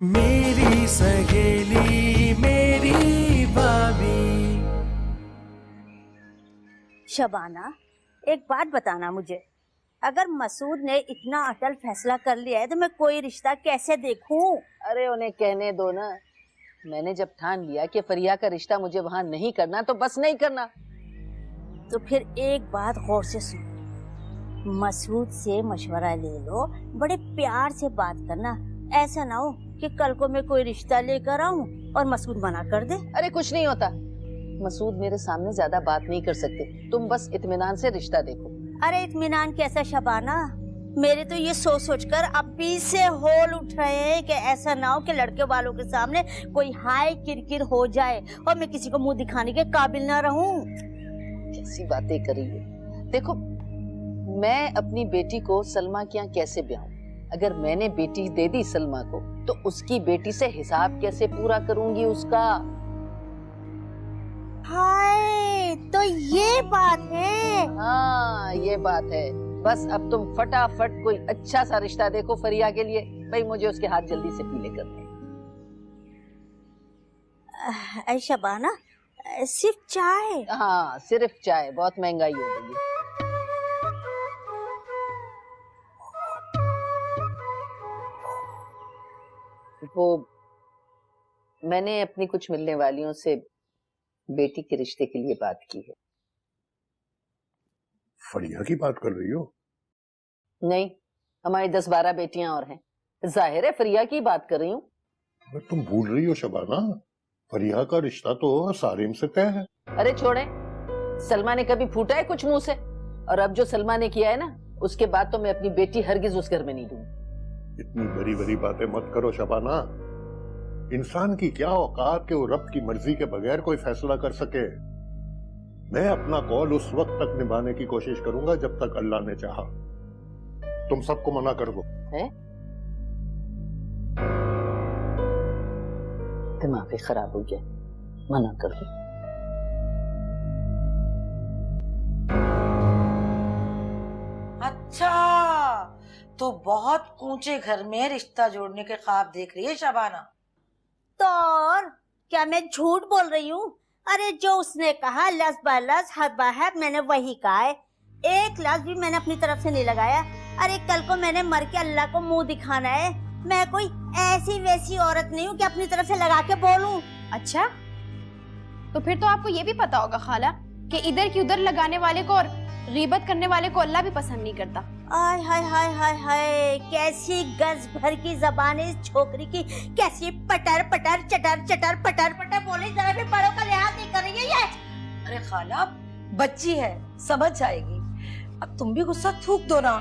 मेरी सहेली मेरी भाभी। शबाना, एक बात बताना मुझे, अगर मसूद ने इतना अटल फैसला कर लिया है तो मैं कोई रिश्ता कैसे देखूं? अरे उन्हें कहने दो ना। मैंने जब ठान लिया कि फरिया का रिश्ता मुझे वहां नहीं करना तो बस नहीं करना। तो फिर एक बात गौर से सुन, मसूद से मशवरा ले लो, बड़े प्यार से बात करना। ऐसा ना हो कि कल को मैं कोई रिश्ता लेकर आऊं और मसूद मना कर दे। अरे कुछ नहीं होता, मसूद मेरे सामने ज्यादा बात नहीं कर सकते। तुम बस इत्मीनान से रिश्ता देखो। अरे इत्मीनान कैसा शबाना, मेरे तो ये सोच सोचकर अभी से होल उठ रहे हैं कि ऐसा ना हो कि लड़के वालों के सामने कोई हाय किरकिर हो जाए और मैं किसी को मुंह दिखाने के काबिल ना रहूं। कैसी बातें करी है। देखो, मैं अपनी बेटी को सलमा के यहाँ कैसे ब्याहूं? अगर मैंने बेटी दे दी सलमा को तो उसकी बेटी से हिसाब कैसे पूरा करूंगी उसका? हाय, तो ये बात है। हाँ, ये बात है। बस अब तुम फटाफट कोई अच्छा सा रिश्ता देखो फरिया के लिए। भाई मुझे उसके हाथ जल्दी से पीले करने हैं। शबाना, सिर्फ चाय? हाँ, सिर्फ चाय। बहुत महंगाई हो गई है। वो मैंने अपनी कुछ मिलने वालियों से बेटी के रिश्ते के लिए बात की है। फरिया की बात कर रही हो? नहीं, हमारी 10-12 बेटियां और हैं। जाहिर है फरिया की बात कर रही हूँ। तुम भूल रही हो शबाना, फरिया का रिश्ता तो सारिम से तय है। अरे छोड़े, सलमा ने कभी फूटा है कुछ मुंह से? और अब जो सलमा ने किया है ना, उसके बाद तो मैं अपनी बेटी हरगिज उस घर में नहीं दूंगी। इतनी बड़ी बड़ी बातें मत करो शबाना। इंसान की क्या औकात कि वो रब की मर्जी के बगैर कोई फैसला कर सके। मैं अपना कौल उस वक्त तक निभाने की कोशिश करूंगा जब तक अल्लाह ने चाहा। तुम सबको मना कर दो। दिमाग ही खराब हो गया, मना कर दो। अच्छा, तो बहुत ऊंचे घर में रिश्ता जोड़ने के ख्वाब देख रही है शबाना। तो और क्या मैं झूठ बोल रही हूँ? अरे जो उसने कहा लफ्ज ब लफ्ज हद ब हद मैंने वही कहा है। एक लफ्ज भी मैंने अपनी तरफ से नहीं लगाया। अरे कल को मैंने मर के अल्लाह को मुंह दिखाना है। मैं कोई ऐसी वैसी औरत नहीं हूँ कि अपनी तरफ से लगा के बोलूं। अच्छा, तो फिर तो आपको ये भी पता होगा खाला कि इधर की उधर लगाने वाले को और गीबत करने वाले को अल्लाह भी पसंद नहीं करता। आय हाय हाय हाय हाय, कैसी गज भर की जबान है इस छोकरी की। कैसी पटर पटर चटर चटर पटर पटर बोले, जरा भी बड़ों का लिहाज नहीं कर रही है ये। अरे खाला, बच्ची है, समझ जाएगी। अब तुम भी गुस्सा थूक दो ना।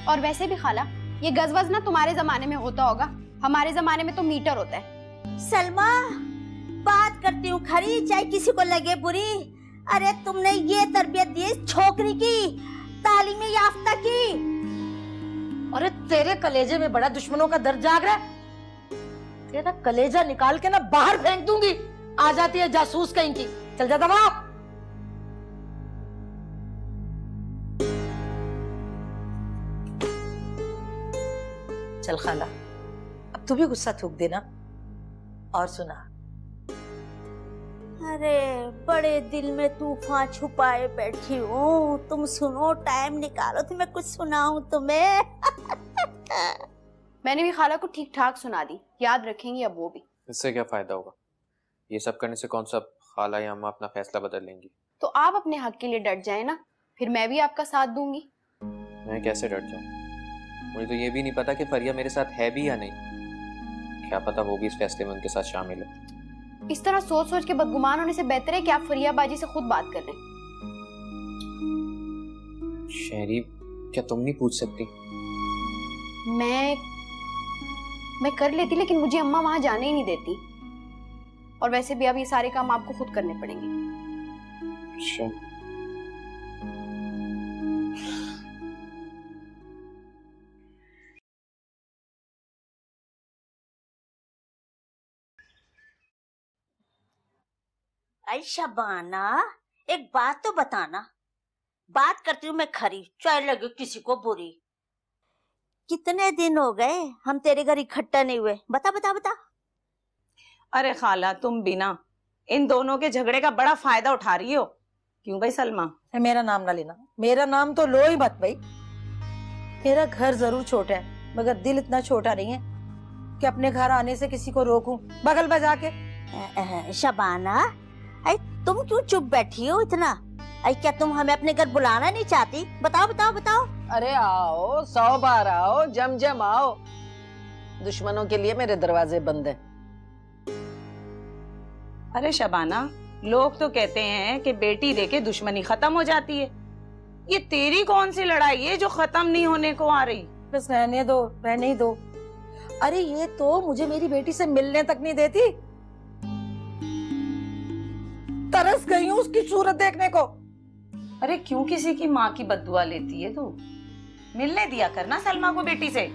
और वैसे भी खाला, ये गजवज ना तुम्हारे जमाने में होता होगा, हमारे जमाने में तो मीटर होता है। सलमा, बात करती हूँ खरी, चाहे किसी को लगे बुरी। अरे तुमने ये तरबियत दी इस छोकरी की, तालीम याफ्ता की। अरे तेरे कलेजे में बड़ा दुश्मनों का दर्द जाग रहा है। तेरा कलेजा निकाल के ना बाहर फेंक दूंगी। आ जाती है जासूस कहीं की। चल जा दबा। चल खाला, अब तू भी गुस्सा थूक देना। और सुना। अरे बड़े दिल में तूफान छुपाए बैठी हूँ। तुम सुनो, टाइम निकालो तो मैं कुछ सुनाऊं तुम्हें। मैंने भी खाला को ठीक ठाक सुना दी, याद रखेंगी अब वो भी। इससे क्या फायदा होगा? ये सब करने से कौन सा खाला या अम्मा अपना फैसला बदल लेंगी? तो आप अपने हक के लिए डट जाए ना, फिर मैं भी आपका साथ दूंगी। मैं कैसे डट जाऊं? मुझे तो ये भी नहीं पता कि फरिया मेरे साथ है भी या नहीं। क्या पता वो भी इस फैसले में उनके साथ शामिल है। इस तरह सोच सोच के बदगुमान होने से बेहतर है कि आप फरिया बाजी से खुद बात कर लें। शहरी, क्या तुम नहीं पूछ सकती? मैं कर लेती, लेकिन मुझे अम्मा वहां जाने ही नहीं देती। और वैसे भी अब ये सारे काम आपको खुद करने पड़ेंगे। अच्छा, आई शबाना, एक बात तो बताना। बात करती हूँ मैं खरी, चाहे लगे किसी को बुरी। कितने दिन हो गए हम तेरे घर इकट्ठा नहीं हुए? बता बता बता। अरे खाला, तुम भी ना इन दोनों के झगड़े का बड़ा फायदा उठा रही हो। क्यों भाई सलमा? मेरा नाम ना लेना, मेरा नाम तो लो ही मत भाई। मेरा घर जरूर छोटा है मगर दिल इतना छोटा नहीं है कि अपने घर आने से किसी को रोकूं बगल बजा के। शबाना, अरे तुम क्यों चुप बैठी हो इतना? अरे क्या तुम हमें अपने घर बुलाना नहीं चाहती? बताओ बताओ बताओ। अरे आओ, 100 बार आओ, जम जम आओ। दुश्मनों के लिए मेरे दरवाजे बंद हैं। अरे शबाना, लोग तो कहते हैं कि बेटी देके दुश्मनी खत्म हो जाती है। ये तेरी कौन सी लड़ाई है जो खत्म नहीं होने को आ रही? बस रहने दो, रहने ही दो। अरे ये तो मुझे मेरी बेटी से मिलने तक नहीं देती। तरस गई हूँ उसकी सूरत देखने को। अरे क्यों किसी की माँ की बद्दुआ लेती है तू? मिलने दिया करना सलमा को बेटी से।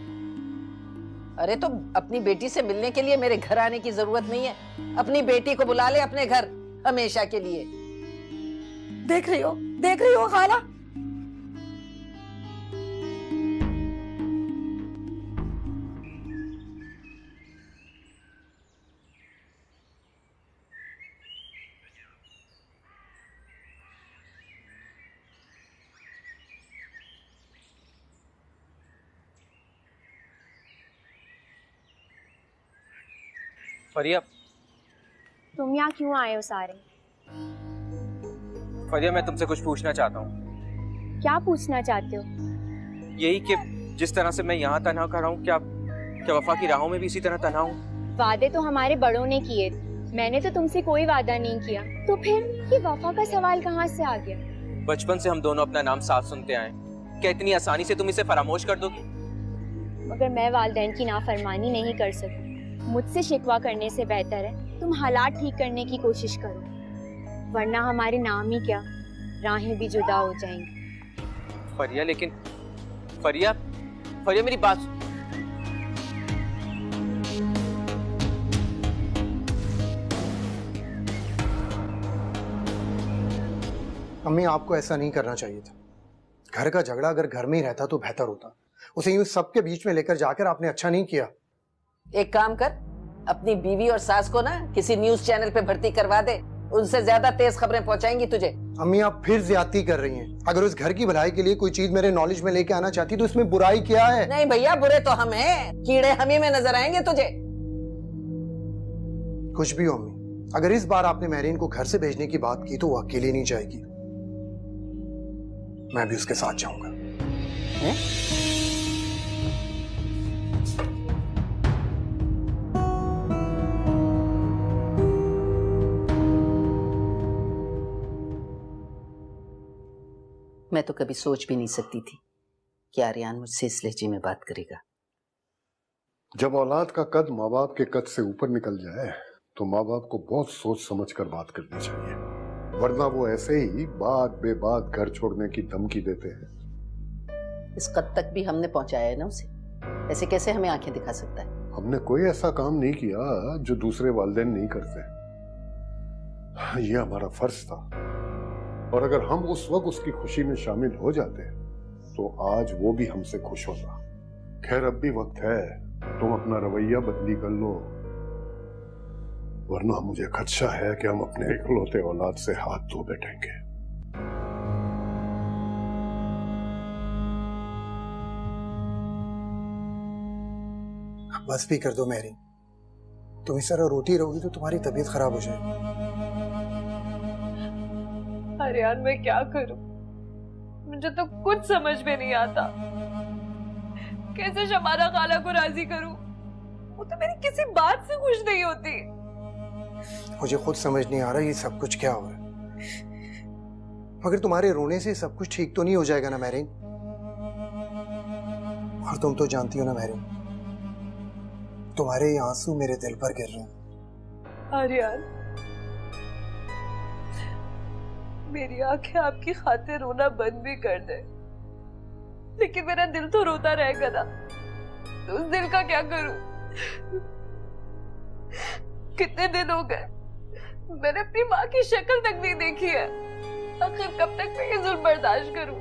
अरे तो अपनी बेटी से मिलने के लिए मेरे घर आने की जरूरत नहीं है। अपनी बेटी को बुला ले अपने घर हमेशा के लिए। देख रही हो खाला? फरिया, तुम यहाँ क्यों आए हो सारे? फरिया मैं तुमसे कुछ पूछना चाहता हूँ। क्या पूछना चाहते हो? यही कि जिस तरह से मैं यहाँ तन्हा कर रहा हूँ, क्या वफा की राहों में भी इसी तरह तन्हा हूँ? वादे तो हमारे बड़ों ने किए, मैंने तो तुमसे कोई वादा नहीं किया, तो फिर ये वफा का सवाल कहाँ से आ गया? बचपन से हम दोनों अपना नाम साथ सुनते आए, क्या इतनी आसानी से तुम इसे फरामोश कर दोगी? मगर मैं वालिदैन की नाफरमानी नहीं कर सकती। मुझसे शिकवा करने से बेहतर है तुम हालात ठीक करने की कोशिश करो, वरना हमारे नाम ही क्या, राहें भी जुदा हो जाएंगी। फरिया, लेकिन फरिया मेरी बात। अम्मी, आपको ऐसा नहीं करना चाहिए था। घर का झगड़ा अगर घर में ही रहता तो बेहतर होता। उसे यूं सबके बीच में लेकर जाकर आपने अच्छा नहीं किया। एक काम कर, अपनी बीवी और सास को ना किसी न्यूज चैनल पे भर्ती करवा दे, उनसे ज्यादा तेज खबरें पहुंचाएंगी तुझे। अम्मी, आप फिर ज्यादती कर रही हैं। अगर उस घर की भलाई के लिए कोई चीज मेरे नॉलेज में लेके आना चाहती तो इसमें बुराई क्या है? नहीं भैया, बुरे तो हम हैं, कीड़े हम ही में नजर आएंगे तुझे। कुछ भी हो अम्मी, अगर इस बार आपने महरीन को घर से भेजने की बात की तो वो अकेली नहीं जाएगी, मैं भी उसके साथ जाऊंगा। मैं तो कभी सोच भी नहीं सकती थी कि आर्यान मुझसे इस लहजे में बात करेगा। जब औलाद का कद माँ बाप के कद से ऊपर निकल जाए तो माँ बाप को बहुत सोच समझ कर बात करनी चाहिए, वरना वो ऐसे ही बात बेबात घर छोड़ने की धमकी देते हैं। इस कद तक भी हमने पहुंचाया है ना उसे, ऐसे कैसे हमें आंखें दिखा सकता है? हमने कोई ऐसा काम नहीं किया जो दूसरे वालिदैन नहीं करते। ये हमारा फर्ज था, और अगर हम उस वक्त उसकी खुशी में शामिल हो जाते तो आज वो भी हमसे खुश होता। खैर, अब भी वक्त है, तुम अपना रवैया बदली कर लो, वरना मुझे खदशा है कि हम अपने इकलौते औलाद से हाथ धो बैठेंगे। बस भी कर दो महरीन, तुम इस तरह रोती रहोगी तो तुम्हारी तबीयत खराब हो जाएगी। आर्यान, मैं क्या करूं? मुझे तो कुछ समझ में नहीं आता। कैसे शबाना खाला को राजी करूं? वो तो मेरी किसी बात से खुश नहीं होती। मुझे खुद समझ नहीं आ रहा ये सब कुछ क्या हो रहा है। मगर तुम्हारे रोने से सब कुछ ठीक तो नहीं हो जाएगा ना महरीन? और तुम तो जानती हो ना महरीन, तुम्हारे ये आंसू मेरे दिल पर गिर रहे हैं। आर्यान, मेरी आंखें आपकी खातिर रोना बंद भी कर दे, लेकिन मेरा दिल तो रोता रहेगा ना। तो उस दिल का क्या करूं? कितने दिन हो गए मैंने अपनी माँ की शक्ल तक नहीं देखी है। आखिर कब तक मैं ये जुल्म बर्दाश्त करूं?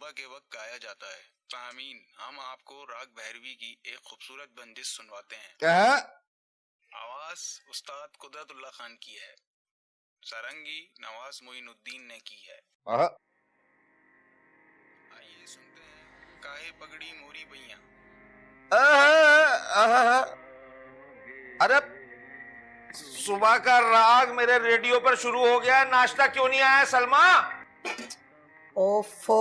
दुआ के वक्त गाया जाता है। सामीन, हम आपको राग भैरवी की एक खूबसूरत बंदिश सुनवाते हैं। क्या है? आवाज उस्ताद कुदरतुल्लाह खान की है, सारंगी नवाज मोइनुद्दीन ने की है। आइए सुनते हैं काहे पगड़ी मोरी बैया। अरे सुबह का राग मेरे रेडियो पर शुरू हो गया है, नाश्ता क्यों नहीं आया सलमा? ओफो,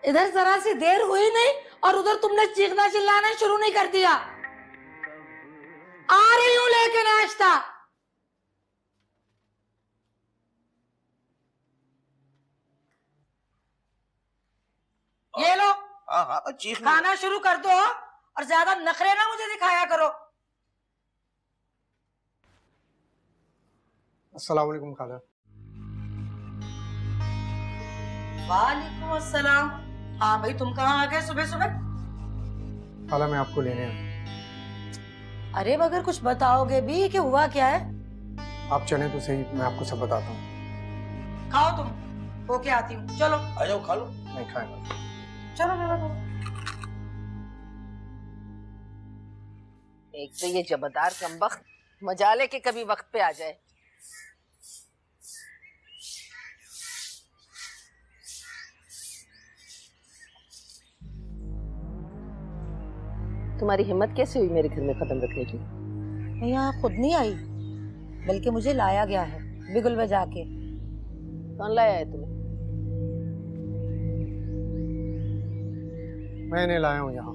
इधर जरा सी देर हुई नहीं और उधर तुमने चीखना चिल्लाना शुरू नहीं कर दिया। आ रही हूँ लेके नाश्ता। ये लो, खाना शुरू कर दो और ज्यादा नखरे ना मुझे दिखाया करो। अस्सलाम वालेकुम खाला। वालेकुम अस्सलाम। हाँ भाई, तुम कहाँ आ गए सुबह सुबह? खाला मैं आपको लेने आया। अरे मगर कुछ बताओगे भी कि हुआ क्या है? आप चलें तो सही, मैं आपको सब बताता हूँ। खाओ तुम, होके आती हूँ। चलो आ जाओ, खा लो। नहीं खाएगा। चलो चलो। एक तो ये जबरदार कमबख्त मजाले के कभी वक्त पे आ जाए। तुम्हारी हिम्मत कैसे हुई मेरे घर में कदम रखने की? मैं यहाँ खुद नहीं आई, बल्कि मुझे लाया गया है बिगुल बजा के। कौन लाया है तुम्हें? मैंने लाया हूँ यहाँ।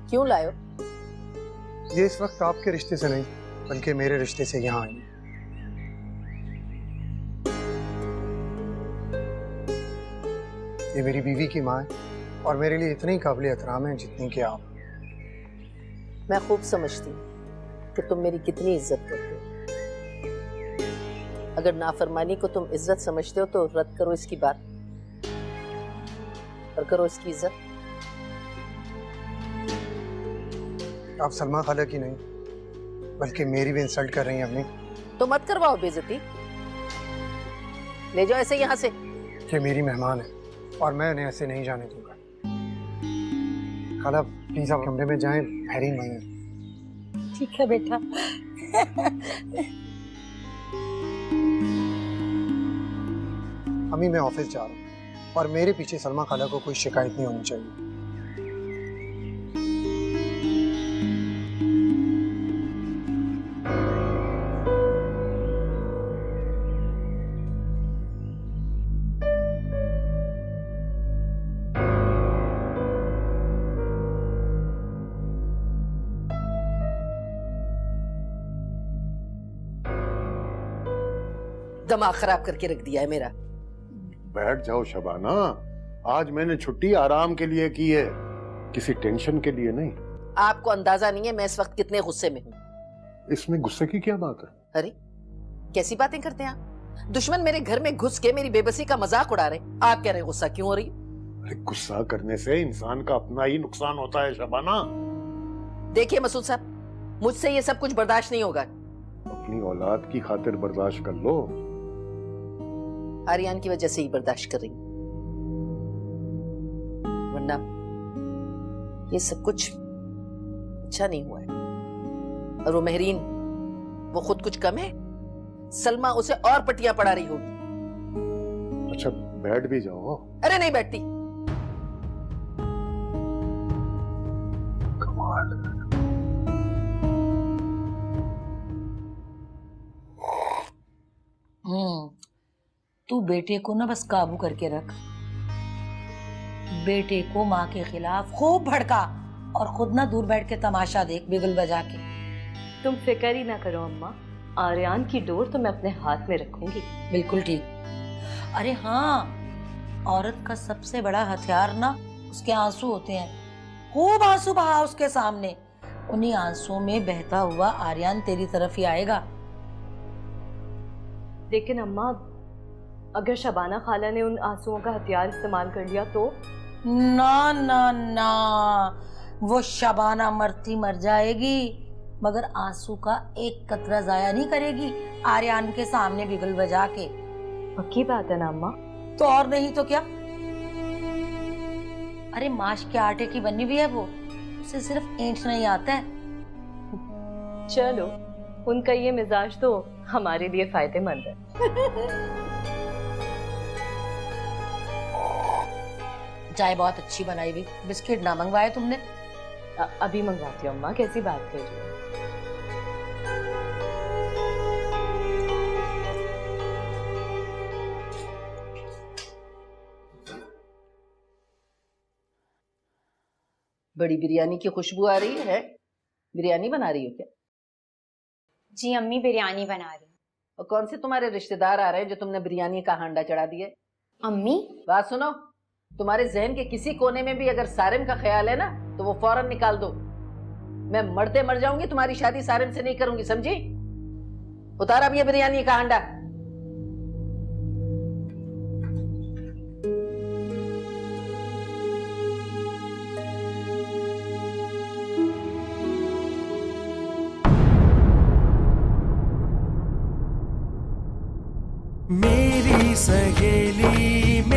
क्यों लायो? ये इस वक्त आपके रिश्ते से नहीं, बल्कि मेरे रिश्ते से यहाँ आई। ये मेरी बीवी की माँ है और मेरे लिए इतनी काबिल एहतराम है जितनी कि आप। मैं खूब समझती हूँ कि तुम मेरी कितनी इज्जत करते हो। अगर नाफरमानी को तुम इज्जत समझते हो तो रद्द करो इसकी बात और करो इसकी इज्जत। आप सलमा खाला की नहीं, बल्कि मेरी भी इंसल्ट कर रही हैं अम्मी। तो मत करवाओ बेइज्जती, ले जाओ ऐसे यहाँ से। ये मेरी मेहमान है और मैं उन्हें ऐसे नहीं जाने दूंगा। खाला प्लीज आप कमरे में जाएं, बहरीन नहीं है। ठीक है बेटा। अम्मी मैं ऑफिस जा रहा हूँ और मेरे पीछे सलमा खाला को कोई शिकायत नहीं होनी चाहिए। दिमाग खराब करके रख दिया है मेरा। बैठ जाओ शबाना, आज मैंने छुट्टी आराम के लिए की है, किसी टेंशन के लिए नहीं। आपको अंदाजा नहीं है मैं इस वक्त कितने गुस्से में हूँ। इसमें गुस्से की क्या बात है? अरे कैसी बातें करते हैं आप? दुश्मन मेरे घर में घुस के मेरी बेबसी का मजाक उड़ा रहे, आप कह रहे हैं गुस्सा क्यों हो रही? अरे गुस्सा करने से इंसान का अपना ही नुकसान होता है शबाना। देखिए मसूद साहब, मुझसे ये सब कुछ बर्दाश्त नहीं होगा। अपनी औलाद की खातिर बर्दाश्त कर लो। आर्यन की वजह से ही बर्दाश्त कर रही हूं, वरना ये सब कुछ अच्छा नहीं हुआ है। और वो महरीन, वो खुद कुछ कम है, सलमा उसे और पटियां पड़ा रही होगी। अच्छा बैठ भी जाओ। अरे नहीं बैठती। कमाल। तू बेटे को ना बस काबू करके रख। बेटे को माँ के खिलाफ खूब भड़का और खुद ना दूर बैठ के तमाशा देख बिगुल बजा के। तुम फिक्र ही ना करो अम्मा, आर्यन की डोर तो मैं अपने हाथ में रखूंगी। बिल्कुल ठीक। अरे हाँ, औरत का सबसे बड़ा हथियार ना उसके आंसू होते हैं। खूब आंसू बहा उसके सामने, उन्हीं आंसुओं में बहता हुआ आर्यन तेरी तरफ ही आएगा। लेकिन अम्मा, अगर शबाना खाला ने उन आंसुओं का हथियार इस्तेमाल कर लिया तो? ना ना ना, वो शबाना मरती मर जाएगी, मगर आंसू का एक कतरा जाया नहीं करेगी आर्यान के सामने बिगल बजा के। पक्की बात है ना अम्मा? तो और नहीं तो क्या। अरे माश के आटे की बनी हुई है वो, उसे सिर्फ ईंट नहीं आता है। चलो, उनका ये मिजाज तो हमारे लिए फायदेमंद है। चाय बहुत अच्छी बनाई हुई, बिस्किट ना मंगवाए तुमने? अभी मंगवाती हूँ अम्मा, कैसी बात कर रही हो? बड़ी बिरयानी की खुशबू आ रही है। बिरयानी बना रही हो क्या? जी अम्मी बिरयानी बना रही हूँ। और कौन से तुम्हारे रिश्तेदार आ रहे हैं जो तुमने बिरयानी का हांडा चढ़ा दिया? अम्मी बात सुनो, तुम्हारे जहन के किसी कोने में भी अगर सारिम का ख्याल है ना तो वो फौरन निकाल दो। मैं मरते मर जाऊंगी, तुम्हारी शादी सारिम से नहीं करूंगी, समझी? उतार अब ये बिरयानी का हांडा।